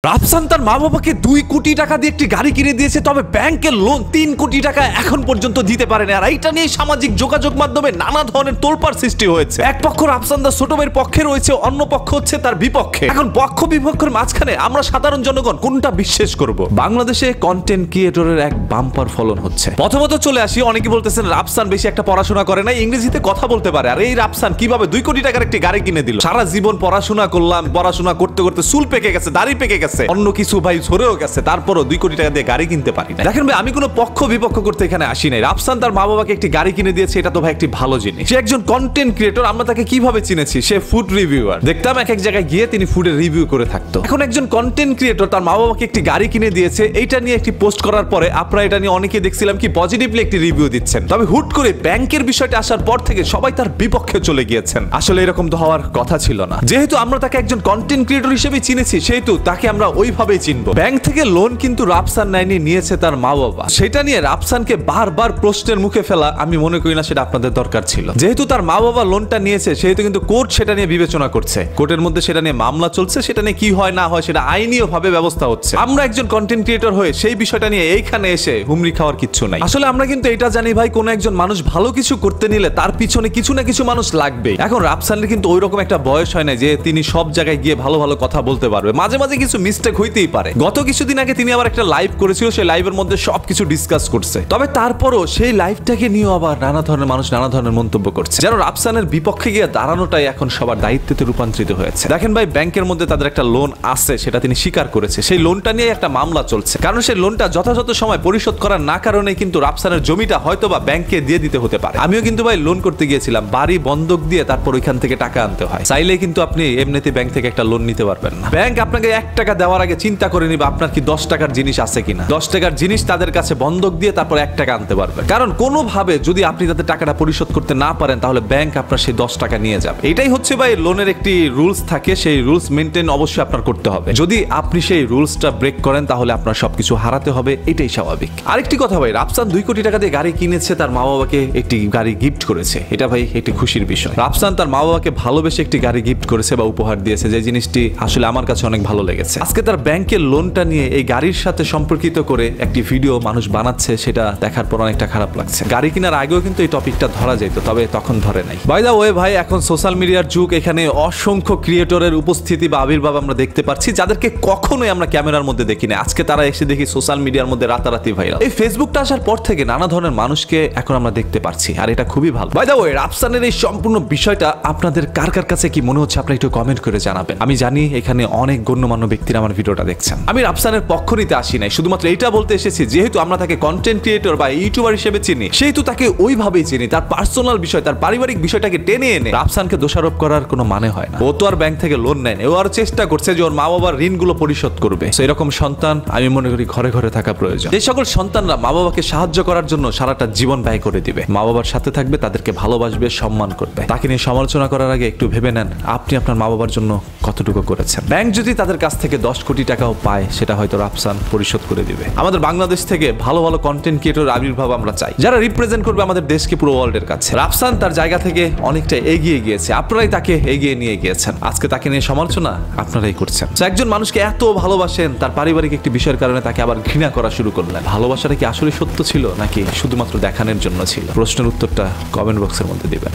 রাফসান তার মা বাবাকে 2 কোটি টাকা দিয়ে একটি গাড়ি কিনে দিয়েছে, তবে ব্যাংকের লোন 3 কোটি টাকা এখন পর্যন্ত দিতে পারেনি। আর এইটা নিয়ে সামাজিক যোগাযোগ মাধ্যমে নানা ধরনের তোলপাড় সৃষ্টি হয়েছে। এক পক্ষ রাফসান তার ছোট ভাইয়ের পক্ষে রয়েছে, অন্য পক্ষ হচ্ছে তার বিপক্ষে। এখন পক্ষ বিপক্ষের মাঝখানে আমরা সাধারণ জনগণ কোনটা বিশ্বাস করব? বাংলাদেশে কন্টেন্ট ক্রিয়েটরের এক বাম্পার ফলন হচ্ছে। প্রথমত চলে আসি, অনেকে বলতেছেন রাফসান বেশি একটা পড়াশোনা করে না, ইংরেজিতে কথা বলতে পারে। আর এই রাফসান কিভাবে 2 কোটি টাকার একটি গাড়ি কিনে দিল? সারা জীবন পড়াশোনা করলাম, পড়াশোনা করতে করতে চুল পেকে গেছে, দাড়ি পেকে গেছে, অন্য কিছু ভাই ঝরেও গেছে, তারপরও 2 কোটি টাকা দিয়ে গাড়ি কিনতে পারি না। দেখেন ভাই, আমি কোনো পক্ষ বিপক্ষ করতে এখানে আসি নাই। রাফসান তার মা বাবাকে একটি গাড়ি কিনে দিয়েছে, এটা তো ভাই একটি ভালো জিনিস। সে একজন কন্টেন্ট ক্রিয়েটর। আমরা তাকে কিভাবে চিনেছি? সে ফুড রিভিউয়ার। দেখতাম এক এক জায়গায় গিয়ে তিনি ফুডের রিভিউ করে থাকতো। এখন একজন কন্টেন্ট ক্রিয়েটর তার মা বাবাকে একটি গাড়ি কিনে দিয়েছে, এইটা নিয়ে একটি পোস্ট করার পরে আপনারা এটা নিয়ে অনেকে দেখছিলাম কি পজিটিভলি একটি রিভিউ দিচ্ছেন। তবে হুট করে ব্যাংকের বিষয়টা আসার পর থেকে সবাই তার বিপক্ষে চলে গিয়েছেন। আসলে এরকম তো হওয়ার কথা ছিল না। যেহেতু আমরা তাকে একজন কন্টেন্ট ক্রিয়েটর হিসেবে চিনেছি, সেহেতু তাকে আমরা ওইভাবেই চিনবো। ব্যাংক থেকে লোন কিন্তু রাফসান নাইনি নিয়েছে তার মা বাবা। সেটা নিয়ে রাফসানকে বারবার প্রশ্নের মুখে ফেলা আমি মনে করি না সেটা আপনাদের দরকার ছিল। যেহেতু তার মা বাবা লোনটা নিয়েছে, সেহেতু কিন্তু কোর্ট সেটা নিয়ে বিবেচনা করছে। কোর্টের মধ্যে সেটা নিয়ে মামলা চলছে, সেটা নিয়ে কি হয় না হয় সেটা আইনীয় ভাবে ব্যবস্থা হচ্ছে। আমরা একজন কন্টেন্ট ক্রিয়েটর হয়ে সেই বিষয়টা নিয়ে এইখানে এসে হুমড়ি খাওয়ার কিচ্ছু নাই। আসলে আমরা কিন্তু এটা জানি ভাই, কোন একজন মানুষ ভালো কিছু করতে নিলে তার পিছনে কিছু না কিছু মানুষ লাগবে। এখন রাফসানের কিন্তু ওইরকম একটা বয়স হয় না যে তিনি সব জায়গায় গিয়ে ভালো ভালো কথা বলতে পারবে। মাঝে মাঝে কিছু মিস্টেক হইতেই পারে। গত কিছুদিন আগে তিনি আবার একটা লাইভ করেছিল, সেই লাইভের মধ্যে সবকিছু ডিসকাস করছে। তবে তারপরও সেই লাইভটাকে নিয়েও আবার নানা ধরনের মানুষ নানা ধরনের মন্তব্য করছে, যেন রাফসানের বিপক্ষে গিয়ে দাঁড়ানোটাই এখন সবার দায়িত্বে রূপান্তরিত হয়েছে। দেখেন ভাই, ব্যাংকের মধ্যে তাদের একটা লোন আছে, সেটা তিনি স্বীকার করেছে। সেই লোনটা নিয়ে একটা মামলা চলছে, কারণ সেই লোনটা যথাযথ সময় পরিশোধ করার না কারণে কিন্তু রাফসানের জমিটা হয়তোবা ব্যাংকে দিয়ে দিতে হতে পারে। আমিও কিন্তু ভাই লোন করতে গিয়েছিলাম, বাড়ি বন্ধক দিয়ে তারপর ওইখান থেকে টাকা আনতে হয়। চাইলে কিন্তু আপনি এমনিতে ব্যাংক থেকে একটা লোন নিতে পারবেন না। ব্যাংক আপনাকে 1 টাকা দেওয়ার আগে চিন্তা করে নিবে আপনার কি 10 টাকার জিনিস আছে কিনা। 10 টাকার জিনিস তাদের কাছে বন্ধক দিয়ে তারপর 1 টাকা আনতে পারবেন। কারণ কোনোভাবে যদি আপনি তাদের টাকাটা পরিশোধ করতে না পারেন, তাহলে ব্যাংক আপনার সেই 10 টাকা নিয়ে যাবে। এটাই হচ্ছে ভাই লোনের একটি রুলস থাকে, সেই রুলস মেনটেন অবশ্যই আপনার করতে হবে। যদি আপনি সেই রুলসটা ব্রেক করেন, তাহলে আপনার সবকিছু হারাতে হবে, এটাই স্বাভাবিক। আরেকটি কথা ভাই, রাফসান 2 কোটি টাকা দিয়ে গাড়ি কিনেছে, তার মা বাবাকে একটি গাড়ি গিফট করেছে। এটা ভাই একটি খুশির বিষয়। রাফসান তার মা বাবাকে ভালোবেসে একটি গাড়ি গিফট করেছে বা উপহার দিয়েছে, যে জিনিসটি আসলে আমার কাছে অনেক ভালো লেগেছে। আজকে তার ব্যাংকের লোনটা নিয়ে এই গাড়ির সাথে সম্পর্কিত করে একটি ভিডিও মানুষ বানাচ্ছে, সেটা দেখার পর অনেকটা খারাপ লাগছে। গাড়ি কেনার আগেও কিন্তু এই টপিকটা ধরা যেত, তবে তখন ধরে নাই। বাই দা ওয়ে ভাই, এখন সোশ্যাল মিডিয়ার যুগ। এখানে অসংখ্য ক্রিয়েটরের উপস্থিতি বা আবির্ভাব আমরা দেখতে পাচ্ছি, যাদেরকে কখনোই আমরা ক্যামেরার মধ্যে দেখি না। আজকে তারা এসে দেখি সোশ্যাল মিডিয়ার মধ্যে রাতারাতি ভাইরাল। এই ফেসবুকটা আসার পর থেকে নানা ধরনের মানুষকে এখন আমরা দেখতে পাচ্ছি, আর এটা খুবই ভালো। বাই দা ওয়ে, রাফসানের এই সম্পূর্ণ বিষয়টা আপনাদের কার কার কাছে কি মনে হচ্ছে আপনারা একটু কমেন্ট করে জানাবেন। আমি জানি এখানে অনেক গণ্যমান্য ব্যক্তিরা আমার ভিডিওটা দেখছেন। আমি রাফসানের পক্ষ নিতে আসি নাই, শুধুমাত্র এটা বলতে এসেছি, যেহেতু আমরা তাকে কন্টেন্ট ক্রিয়েটর বা ইউটিউবার হিসেবে চিনি, সেহেতু তাকে ওইভাবেই চিনি। তার পার্সোনাল বিষয়, তার পারিবারিক বিষয়টাকে টেনে এনে রাফসানকে দোষারোপ করার কোনো মানে হয় না। ও তো আর ব্যাংক থেকে লোন নেয় না, ও আর চেষ্টা করছে যে ওর মা বাবার ঋণগুলো পরিশোধ করবে। এরকম সন্তান আমি মনে করি ঘরে ঘরে থাকা প্রয়োজন। যে সকল সন্তানরা মা বাবাকে সাহায্য করার জন্য সারাটা জীবন ব্যয় করে দিবে, মা বাবার সাথে থাকবে, তাদেরকে ভালোবাসবে, সম্মান করবে, তাকে নিয়ে সমালোচনা করার আগে একটু ভেবে নেন আপনি আপনার মা বাবার জন্য কতটুকু করেছেন। ব্যাংক যদি তাদের কাছ থেকে 10 কোটি টাকাও পায়, সেটা হয়তো রাফসান পরিশোধ করে দিবে। আমাদের বাংলাদেশ থেকে ভালো ভালো কন্টেন্ট ক্রিয়েটর আবির্ভাব আমরা চাই, যারা রিপ্রেজেন্ট করবে আমাদের দেশকে পুরো ওয়ার্ল্ডের কাছে। রাফসান তার জায়গা থেকে অনেকটা এগিয়ে গিয়েছে, আপনারাই তাকে এগিয়ে নিয়ে গিয়েছেন। আজকে তাকে নিয়ে সমালোচনা আপনারাই করছেন। একজন মানুষকে এত ভালোবাসেন, তার পারিবারিক একটি বিষয়ের কারণে তাকে আবার ঘৃণা করা শুরু করলেন। ভালোবাসাটা কি আসলে সত্য ছিল, নাকি শুধুমাত্র দেখানোর জন্য ছিল? প্রশ্নের উত্তরটা কমেন্ট বক্সের মধ্যে দিবেন।